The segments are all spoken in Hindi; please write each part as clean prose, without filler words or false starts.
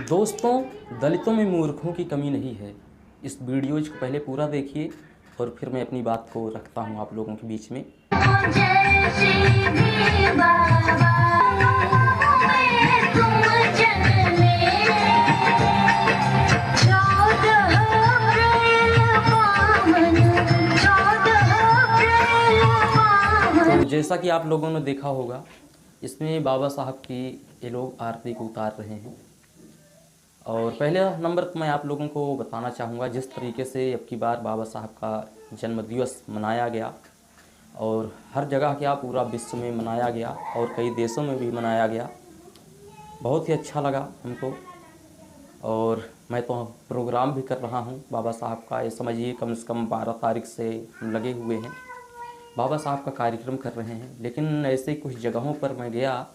दोस्तों, दलितों में मूर्खों की कमी नहीं है। इस वीडियोज को पहले पूरा देखिए और फिर मैं अपनी बात को रखता हूँ आप लोगों के बीच में। तो जैसा कि आप लोगों ने देखा होगा, इसमें बाबा साहब की ये लोग आरती को उतार रहे हैं। और पहले नंबर तो मैं आप लोगों को बताना चाहूँगा, जिस तरीके से अब की बार बाबा साहब का जन्मदिवस मनाया गया और हर जगह क्या पूरा विश्व में मनाया गया और कई देशों में भी मनाया गया। बहुत ही अच्छा लगा हमको। और मैं तो प्रोग्राम भी कर रहा हूँ बाबा साहब का, ये समझिए कम से कम 12 तारीख से लगे हुए हैं, बाबा साहब का कार्यक्रम कर रहे हैं। लेकिन ऐसे कुछ जगहों पर मैं गया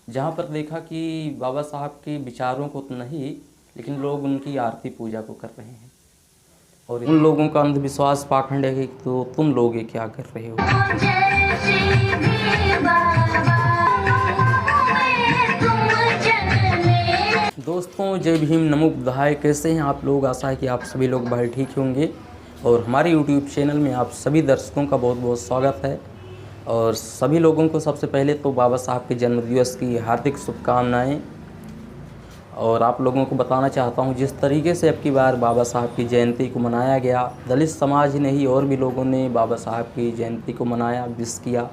जहाँ पर देखा कि बाबा साहब के विचारों को तो नहीं, लेकिन लोग उनकी आरती पूजा को कर रहे हैं। और उन लोगों का अंधविश्वास पाखंड है कि तो तुम लोग ये क्या कर रहे हो। दोस्तों, जय भीम, नमो बुद्धाय। कैसे हैं आप लोग? आशा है कि आप सभी लोग भाई ठीक होंगे। और हमारे यूट्यूब चैनल में आप सभी दर्शकों का बहुत बहुत स्वागत है। और सभी लोगों को सबसे पहले तो बाबा साहब के जन्मदिवस की हार्दिक शुभकामनाएं। और आप लोगों को बताना चाहता हूं, जिस तरीके से अब की बार बाबा साहब की जयंती को मनाया गया, दलित समाज ही नहीं और भी लोगों ने बाबा साहब की जयंती को मनाया, विश किया।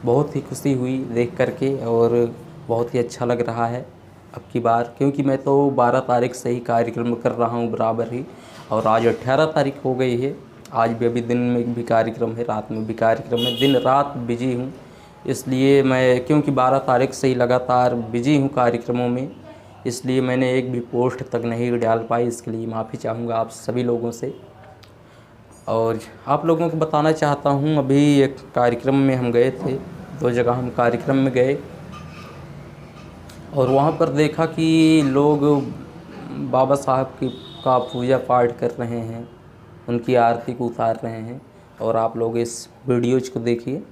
बहुत ही खुशी हुई देख करके और बहुत ही अच्छा लग रहा है अब की बार, क्योंकि मैं तो 12 तारीख से ही कार्यक्रम कर रहा हूँ बराबर ही। और आज 18 तारीख हो गई है। आज भी अभी दिन में भी कार्यक्रम है, रात में भी कार्यक्रम है, दिन रात बिजी हूँ। इसलिए मैं, क्योंकि 12 तारीख से ही लगातार बिजी हूँ कार्यक्रमों में, इसलिए मैंने एक भी पोस्ट तक नहीं डाल पाई। इसके लिए माफ़ी चाहूँगा आप सभी लोगों से। और आप लोगों को बताना चाहता हूँ, अभी एक कार्यक्रम में हम गए थे, 2 जगह हम कार्यक्रम में गए और वहाँ पर देखा कि लोग बाबा साहब का पूजा पाठ कर रहे हैं, उनकी आरती को उतार रहे हैं। और आप लोग इस वीडियोज को देखिए।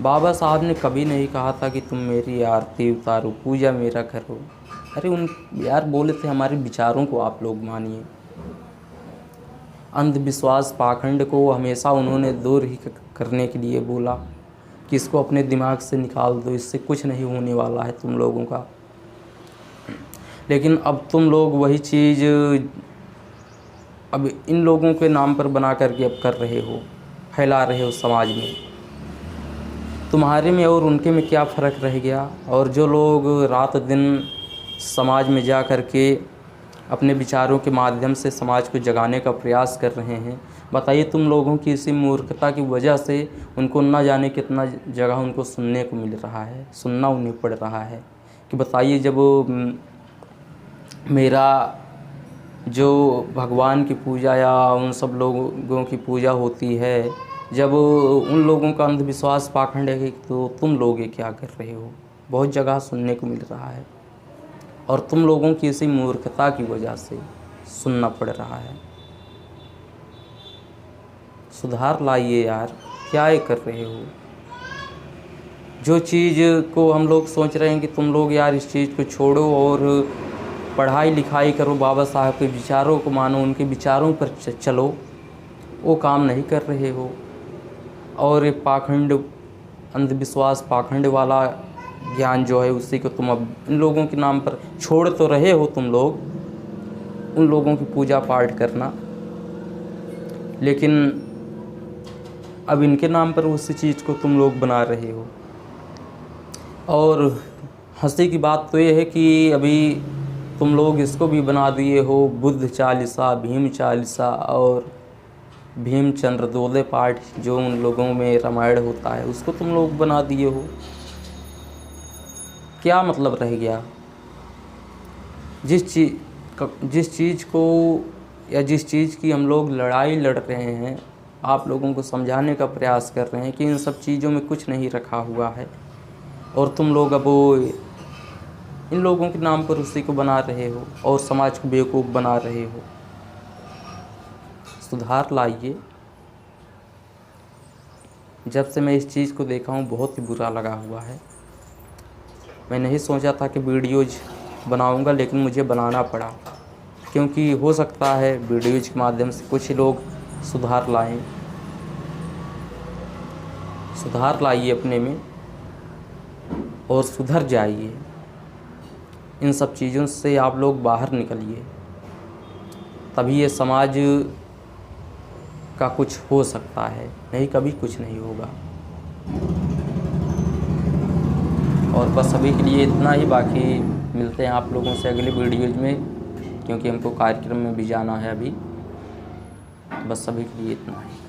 बाबा साहब ने कभी नहीं कहा था कि तुम मेरी आरती उतारो, पूजा मेरा करो। अरे उन यार बोले थे, हमारे विचारों को आप लोग मानिए। अंधविश्वास पाखंड को हमेशा उन्होंने दूर ही करने के लिए बोला कि इसको अपने दिमाग से निकाल दो, इससे कुछ नहीं होने वाला है तुम लोगों का। लेकिन अब तुम लोग वही चीज़ अब इन लोगों के नाम पर बना करके अब कर रहे हो, फैला रहे हो समाज में। तुम्हारे में और उनके में क्या फ़र्क रह गया? और जो लोग रात दिन समाज में जा कर के अपने विचारों के माध्यम से समाज को जगाने का प्रयास कर रहे हैं, बताइए तुम लोगों की इसी मूर्खता की वजह से उनको न जाने कितना जगह उनको सुनने को मिल रहा है, सुनना उन्हें पड़ रहा है। कि बताइए, जब मेरा जो भगवान की पूजा या उन सब लोगों की पूजा होती है, जब उन लोगों का अंधविश्वास पाखंड है तो तुम लोग ये क्या कर रहे हो, बहुत जगह सुनने को मिल रहा है। और तुम लोगों की इसी मूर्खता की वजह से सुनना पड़ रहा है। सुधार लाइए यार, क्या ये कर रहे हो? जो चीज़ को हम लोग सोच रहे हैं कि तुम लोग यार इस चीज़ को छोड़ो और पढ़ाई लिखाई करो, बाबा साहब के विचारों को मानो, उनके विचारों पर चलो, वो काम नहीं कर रहे हो। और ये पाखंड, अंधविश्वास पाखंड वाला ज्ञान जो है, उसी को तुम अब इन लोगों के नाम पर छोड़ तो रहे हो तुम लोग, उन लोगों की पूजा पाठ करना, लेकिन अब इनके नाम पर उसी चीज़ को तुम लोग बना रहे हो। और हंसी की बात तो ये है कि अभी तुम लोग इसको भी बना दिए हो, बुद्ध चालीसा, भीम चालीसा और भीमचंद्र दोदे पाठ, जो उन लोगों में रामायण होता है, उसको तुम लोग बना दिए हो। क्या मतलब रह गया? जिस चीज़ को या जिस चीज़ की हम लोग लड़ाई लड़ रहे हैं, आप लोगों को समझाने का प्रयास कर रहे हैं कि इन सब चीज़ों में कुछ नहीं रखा हुआ है, और तुम लोग अब इन लोगों के नाम पर उसी को बना रहे हो और समाज को बेवकूफ़ बना रहे हो। सुधार लाइए। जब से मैं इस चीज़ को देखा हूँ बहुत ही बुरा लगा हुआ है। मैं नहीं सोचा था कि वीडियोज़ बनाऊँगा, लेकिन मुझे बनाना पड़ा, क्योंकि हो सकता है वीडियोज़ के माध्यम से कुछ लोग सुधार लाइए अपने में और सुधर जाइए। इन सब चीज़ों से आप लोग बाहर निकलिए, तभी ये समाज का कुछ हो सकता है, नहीं कभी कुछ नहीं होगा। और बस अभी के लिए इतना ही, बाकी मिलते हैं आप लोगों से अगले वीडियोज़ में, क्योंकि हमको कार्यक्रम में भी जाना है अभी। बस अभी के लिए इतना ही।